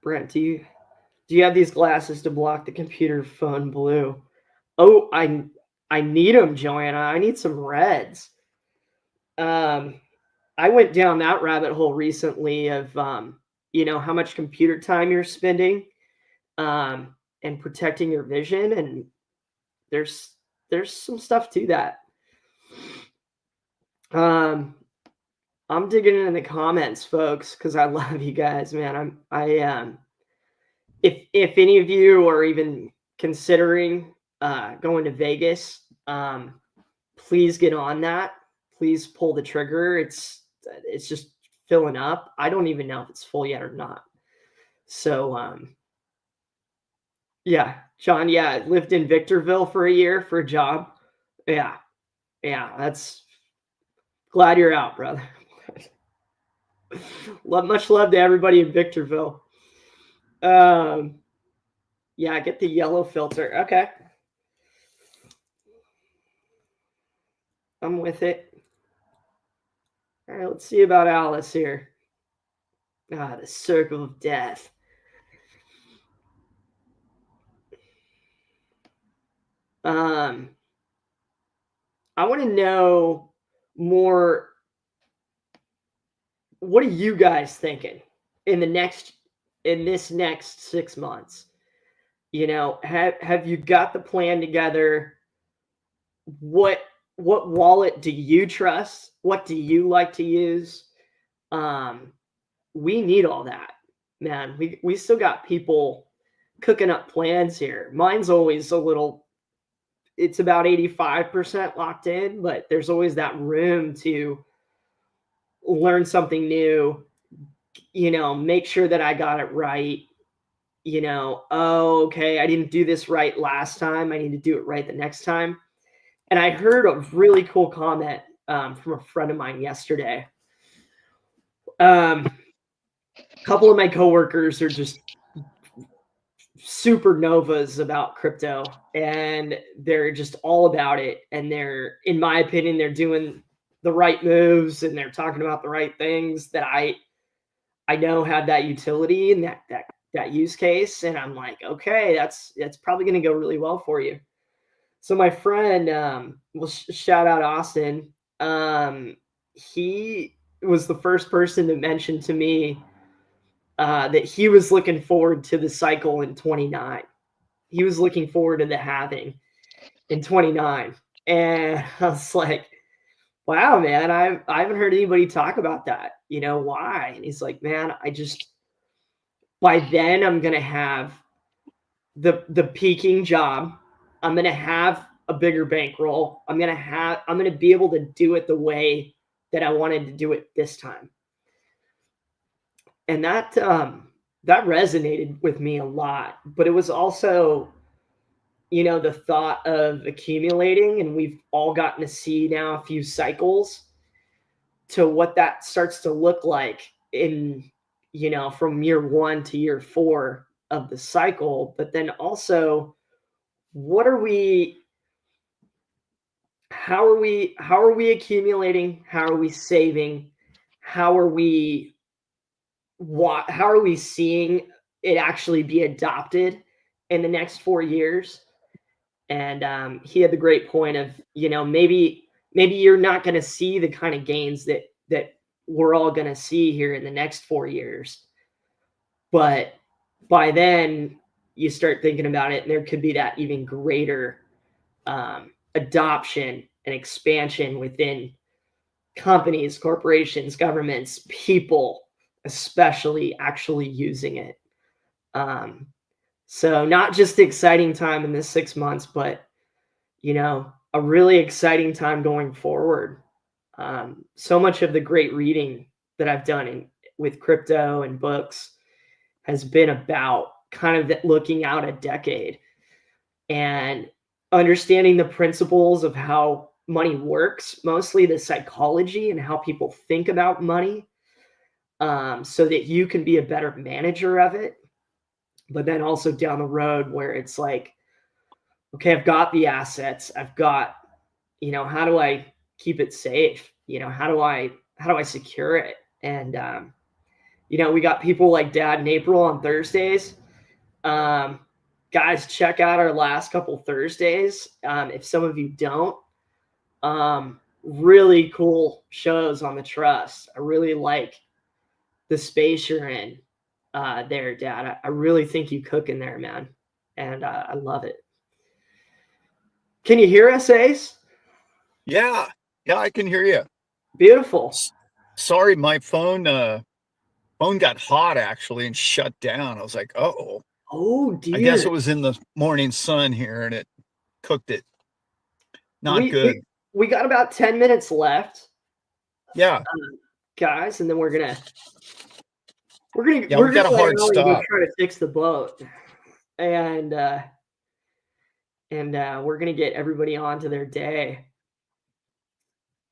Brent, do you have these glasses to block the computer phone blue? Oh, I need them, Joanna. I need some reds. Um, I went down that rabbit hole recently of how much computer time you're spending, and protecting your vision, and there's there's some stuff to that. Um, I'm digging in the comments, folks, because I love you guys, man. If any of you are even considering going to Vegas, please get on that. Please pull the trigger. It's just filling up. I don't even know if it's full yet or not. So yeah, John, yeah, I lived in Victorville for a year for a job. Yeah, yeah, that's glad you're out, brother. Much love to everybody in Victorville. Yeah, get the yellow filter. Okay. I'm with it. All right, let's see about Alice here. Ah, the circle of death. I want to know more. What are you guys thinking in this next 6 months? Have you got the plan together? What wallet do you trust? What do you like to use? Um, we need all that, man. We still got people cooking up plans here. Mine's always a little. It's about 85% locked in, but there's always that room to learn something new. Make sure that I got it right. Oh, okay, I didn't do this right last time. I need to do it right the next time. And I heard a really cool comment from a friend of mine yesterday. A couple of my coworkers are just supernovas about crypto, and they're just all about it. And in my opinion, they're doing the right moves, and they're talking about the right things that I know have that utility and that use case. And I'm like, okay, that's probably going to go really well for you. So my friend, will shout out Austin. He was the first person to mention to me that he was looking forward to the cycle in 29. He was looking forward to the halving in 29. And I was like, wow, man, I haven't heard anybody talk about that. Why? And he's like, man, by then I'm going to have the peaking job. I'm going to have a bigger bankroll. I'm going to be able to do it the way that I wanted to do it this time. And that resonated with me a lot, but it was also, the thought of accumulating, and we've all gotten to see now a few cycles to what that starts to look like in, from year 1 to year 4 of the cycle. But then also, how are we accumulating? How are we saving? How are we seeing it actually be adopted in the next 4 years? And he had the great point of, maybe you're not going to see the kind of gains that we're all going to see here in the next 4 years, but by then you start thinking about it, and there could be that even greater adoption and expansion within companies, corporations, governments, people, especially actually using it. So not just the exciting time in this 6 months, but a really exciting time going forward. So much of the great reading that I've done with crypto and books has been about kind of looking out a decade and understanding the principles of how money works, mostly the psychology and how people think about money, so that you can be a better manager of it. But then also down the road where it's like, okay, I've got the assets, I've got, how do I keep it safe? How do I secure it? And we got people like Dad and April on Thursdays. Guys, check out our last couple Thursdays. If some of you don't, really cool shows on the Trust. I really like the space you're in there, Dad. I really think you cook in there, man. And I love it. Can you hear us, Ace? Yeah, I can hear you. Beautiful. Sorry, my phone got hot actually and shut down. I was like, oh dear. I guess it was in the morning sun here and it cooked it. Not good. We got about 10 minutes left. Yeah. Guys, and then we're gonna we got a hard stop. Try to fix the boat. And we're gonna get everybody on to their day.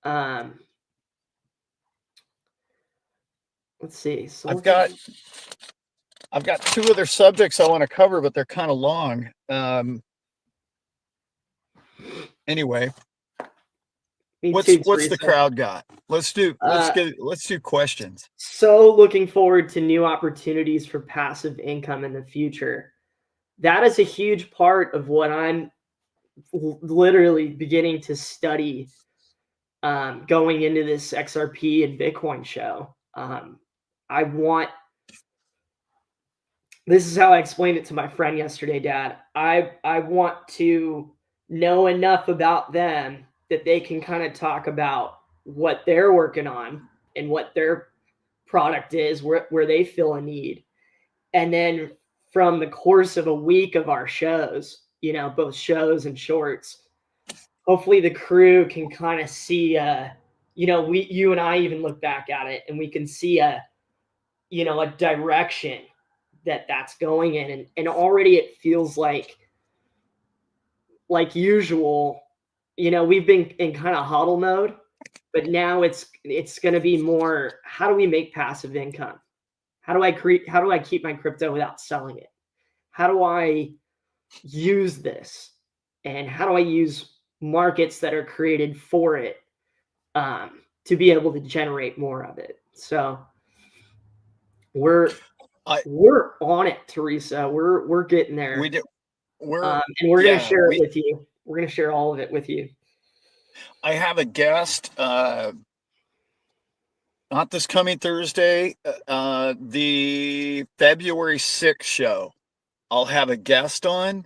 Let's see. So I've got 2 other subjects I want to cover, but they're kind of long. Anyway, what's the crowd got? Let's do questions. So looking forward to new opportunities for passive income in the future. That is a huge part of what I'm literally beginning to study going into this XRP and Bitcoin show. This is how I explained it to my friend yesterday, Dad. I want to know enough about them that they can kind of talk about what they're working on and what their product is, where they feel a need. And then from the course of a week of our shows, both shows and shorts, hopefully the crew can kind of see, you and I even look back at it and we can see a direction that's going in. And already it feels like usual, we've been in kind of huddle mode, but now it's going to be more, how do we make passive income? How do I keep my crypto without selling it? How do I use this? And how do I use markets that are created for it to be able to generate more of it? So we're on it, Teresa. We're getting there. We do. And we're going to share it with you. We're going to share all of it with you. I have a guest, not this coming Thursday, the February 6th show. I'll have a guest on.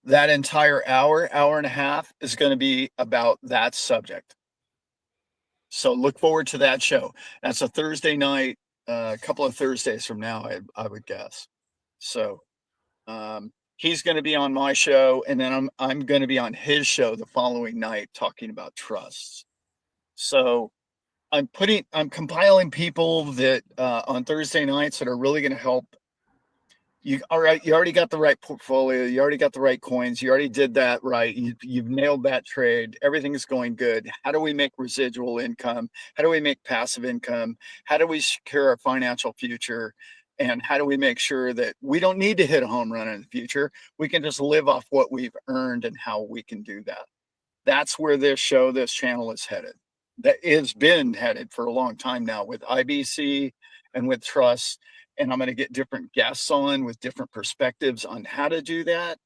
That entire hour and a half is going to be about that subject. So look forward to that show. That's a Thursday night, a couple of Thursdays from now, I would guess. So he's going to be on my show, and then I'm going to be on his show the following night talking about trusts. So I'm compiling people that on Thursday nights that are really going to help. You already got the right portfolio. You already got the right coins. You already did that right. You've nailed that trade. Everything's going good. How do we make residual income? How do we make passive income? How do we secure our financial future? And how do we make sure that we don't need to hit a home run in the future? We can just live off what we've earned and how we can do that. That's where this channel is headed. That has been headed for a long time now with IBC and with Trust. And I'm going to get different guests on with different perspectives on how to do that.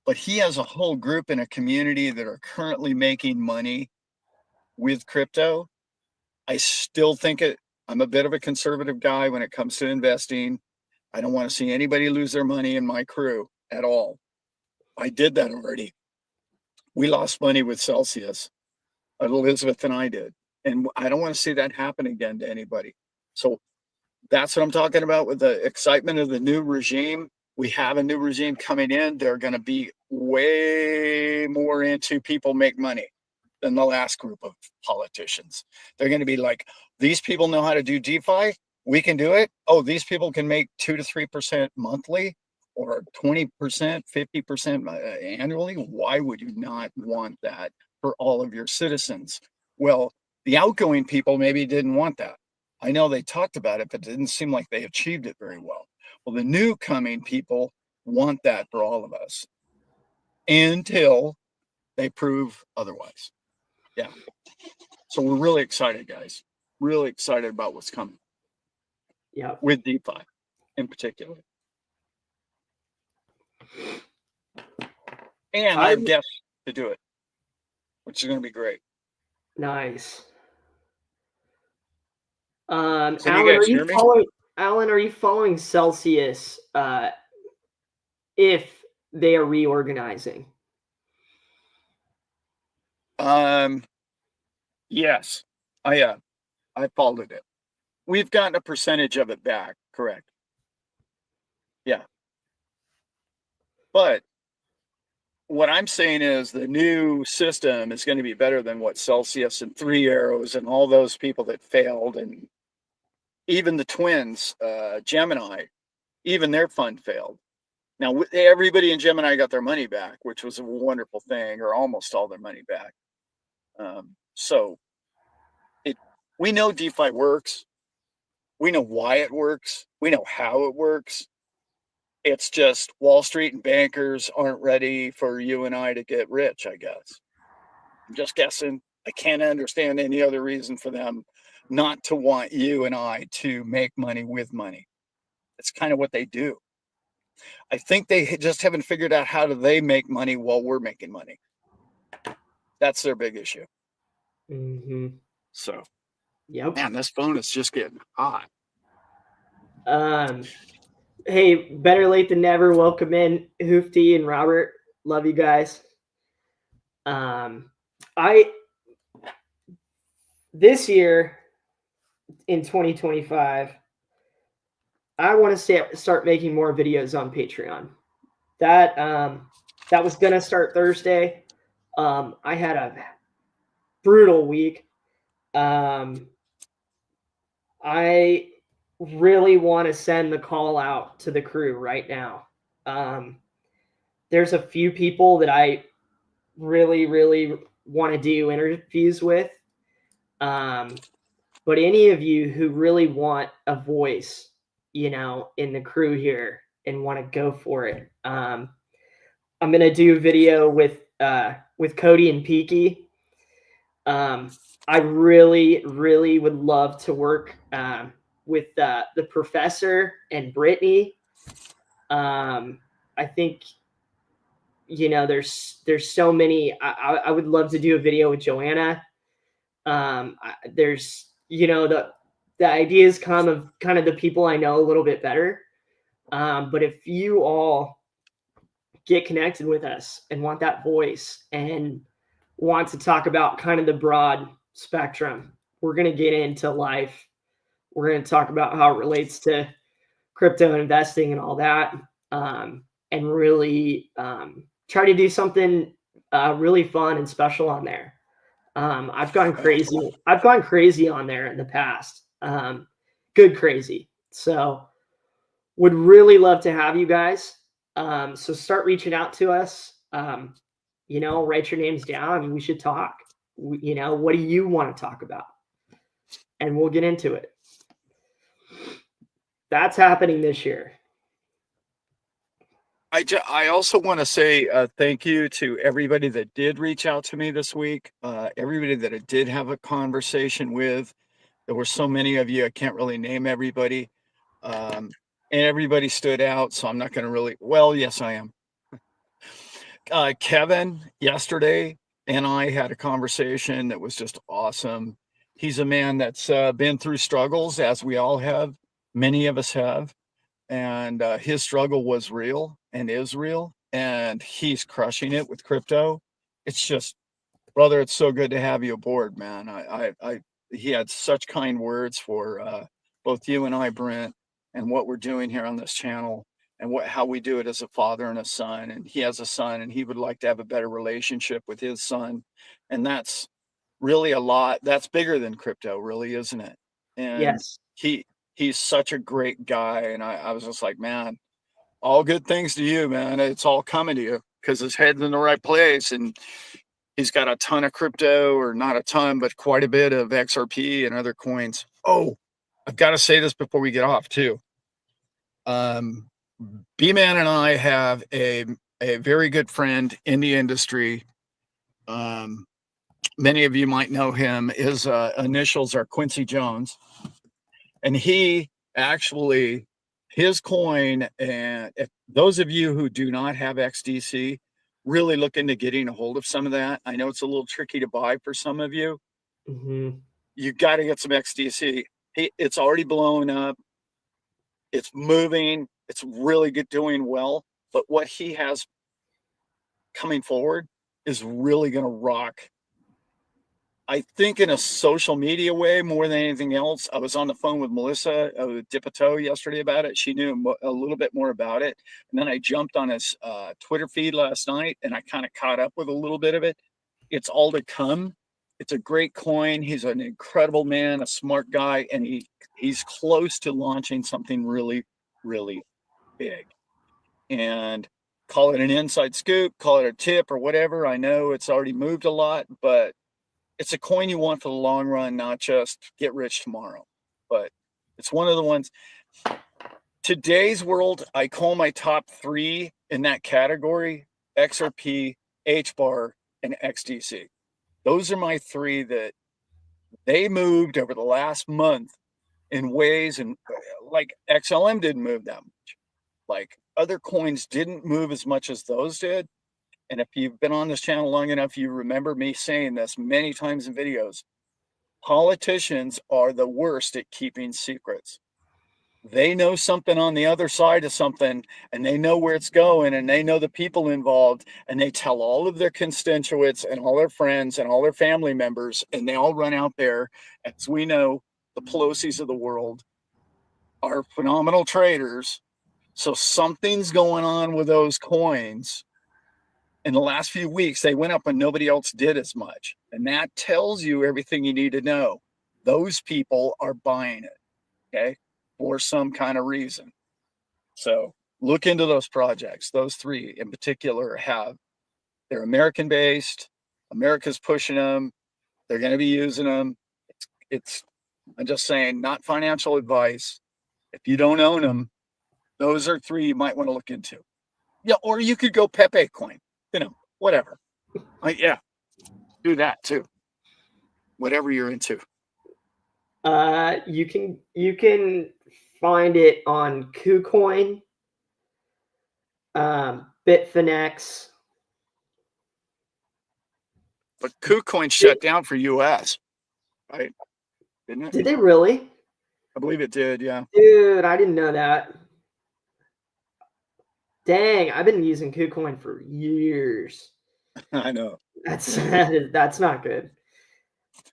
But he has a whole group and a community that are currently making money with crypto. I still think I'm a bit of a conservative guy when it comes to investing. I don't want to see anybody lose their money in my crew at all. I did that already. We lost money with Celsius. Elizabeth and I did. And I don't want to see that happen again to anybody. So that's what I'm talking about with the excitement of the new regime. We have a new regime coming in. They're going to be way more into people make money than the last group of politicians. They're going to be like, these people know how to do DeFi. We can do it. Oh, these people can make 2 to 3% monthly or 20%, 50% annually. Why would you not want that for all of your citizens? Well, the outgoing people maybe didn't want that. I know they talked about it, but it didn't seem like they achieved it very well. Well, the new coming people want that for all of us until they prove otherwise. So we're really excited, guys. Really excited about what's coming. Yeah. With DeFi in particular. And I have guests to do it, which is going to be great. Nice. Can Alan, you guys hear me? Alan, are you following Celsius if they are reorganizing? Yes, I followed it. We've gotten a percentage of it back, correct? Yeah. But what I'm saying is the new system is going to be better than what Celsius and Three Arrows and all those people that failed, and even the twins, Gemini, even their fund failed. Now, everybody in Gemini got their money back, which was a wonderful thing, or almost all their money back. So we know DeFi works. We know why it works. We know how it works. It's just Wall Street and bankers aren't ready for you and I to get rich, I guess. I'm just guessing. I can't understand any other reason for them not to want you and I to make money with money. It's kind of what they do. I think they just haven't figured out how do they make money while we're making money. That's their big issue. Mm-hmm. So, yep. Man, this phone is just getting hot. Hey, better late than never. Welcome in, Hoofty and Robert. Love you guys. This year in 2025, I want to start making more videos on Patreon. That was gonna start Thursday. I had a brutal week. I really want to send the call out to the crew right now. There's a few people that I really, really want to do interviews with. But any of you who really want a voice, in the crew here and want to go for it, I'm gonna do a video with Cody and Peaky. I really, really would love to work with the professor and Brittany. I think there's so many. I would love to do a video with Joanna. There's the ideas come of kind of the people I know a little bit better. But if you all get connected with us and want that voice and want to talk about kind of the broad spectrum, we're going to get into life. We're going to talk about how it relates to crypto investing and all that, and really try to do something really fun and special on there. I've gone crazy. I've gone crazy on there in the past. Good crazy. So would really love to have you guys. So start reaching out to us. Write your names down and we should talk. What do you want to talk about? And we'll get into it. That's happening this year. I also want to say thank you to everybody that did reach out to me this week. Everybody that I did have a conversation with. There were so many of you, I can't really name everybody. And everybody stood out, so I'm not going to really. Well, yes, I am. Kevin yesterday and I had a conversation that was just awesome. He's a man that's been through struggles, as we all have. Many of us have. And his struggle was real and is real. And he's crushing it with crypto. It's just, brother, it's so good to have you aboard, man. He had such kind words for both you and I, Brent, and what we're doing here on this channel and how we do it as a father and a son. And he has a son and he would like to have a better relationship with his son. And that's really a lot. That's bigger than crypto, really, isn't it? And yes, he's such a great guy. And I was just like, man, all good things to you, man. It's all coming to you because his head's in the right place. And he's got a ton of crypto, or not a ton, but quite a bit of XRP and other coins. Oh, I've got to say this before we get off too. B-Man and I have a very good friend in the industry. Many of you might know him. His initials are Quincy Jones. And he actually, his coin, and if those of you who do not have XDC, really look into getting a hold of some of that. I know it's a little tricky to buy for some of you. Mm-hmm. You got to get some XDC. It's already blown up. It's moving. It's really good, doing well. But what he has coming forward is really going to rock. I think in a social media way more than anything else. I was on the phone with Melissa Dipito yesterday about it. She knew a little bit more about it. And then I jumped on his Twitter feed last night and I kind of caught up with a little bit of it. It's all to come. It's a great coin. He's an incredible man, a smart guy, and he's close to launching something really, really big. And call it an inside scoop, call it a tip or whatever. I know it's already moved a lot, but it's a coin you want for the long run, not just get rich tomorrow. But it's one of the ones. Today's world, I call my top 3 in that category: XRP, HBAR, and XDC. Those are my 3 that they moved over the last month in ways, and like XLM didn't move that much. Like other coins didn't move as much as those did. And if you've been on this channel long enough, you remember me saying this many times in videos. Politicians are the worst at keeping secrets. They know something on the other side of something, and they know where it's going, and they know the people involved, and they tell all of their constituents and all their friends and all their family members, and they all run out there. As we know, the Pelosi's of the world are phenomenal traders. So something's going on with those coins. In the last few weeks, they went up and nobody else did as much. And that tells you everything you need to know. Those people are buying it, okay, for some kind of reason. So look into those projects. Those 3 in particular they're American-based. America's pushing them. They're going to be using them. I'm just saying, not financial advice. If you don't own them, those are 3 you might want to look into. Yeah, or you could go Pepe coin. Whatever. Yeah, do that too. Whatever you're into. You can find it on KuCoin, Bitfinex. But KuCoin shut down for US, right? Didn't it? Did they really? I believe it did, yeah. Dude, I didn't know that. Dang, I've been using KuCoin for years. I know. That's not good.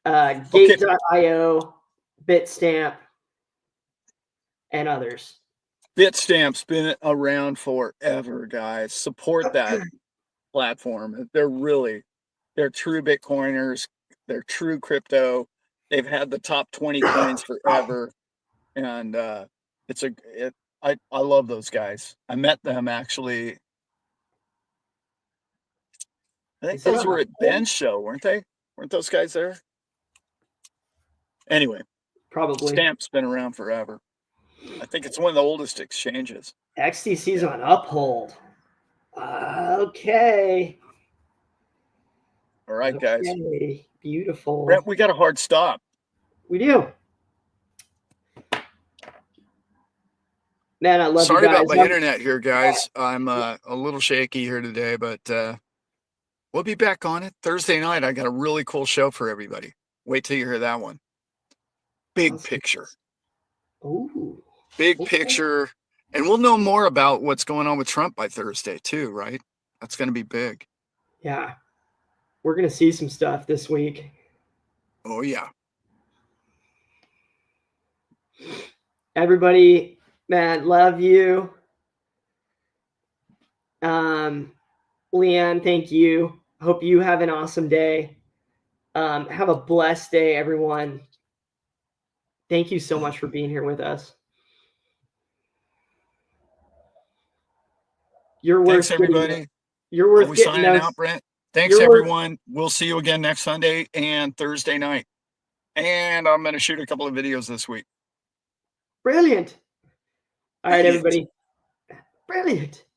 Gate.io, Bitstamp, and others. Bitstamp's been around forever, guys. Support that platform. They're true Bitcoiners. They're true crypto. They've had the top 20 coins forever. And I love those guys. I met them actually. I think those were at Ben's show, weren't they? Weren't those guys there? Anyway, probably. Stamp's been around forever. I think it's one of the oldest exchanges. XDC's on Uphold. Okay. All right, guys. Beautiful. Brent, we got a hard stop. We do. Man, I love Sorry you guys. about my internet here, guys. I'm a little shaky here today, but we'll be back on it Thursday night. I got a really cool show for everybody. Wait till you hear that one. Big picture. Ooh. Big picture. And we'll know more about what's going on with Trump by Thursday too, right? That's going to be big. Yeah. We're going to see some stuff this week. Oh, yeah. Everybody, man, love you. Leanne, thank you. Hope you have an awesome day. Have a blessed day, everyone. Thank you so much for being here with us. You're worth Thanks, everybody. You're worth Are we getting signing those. out, Brent? Thanks, everyone. We'll see you again next Sunday and Thursday night. And I'm going to shoot a couple of videos this week. Brilliant. All right, everybody. Brilliant.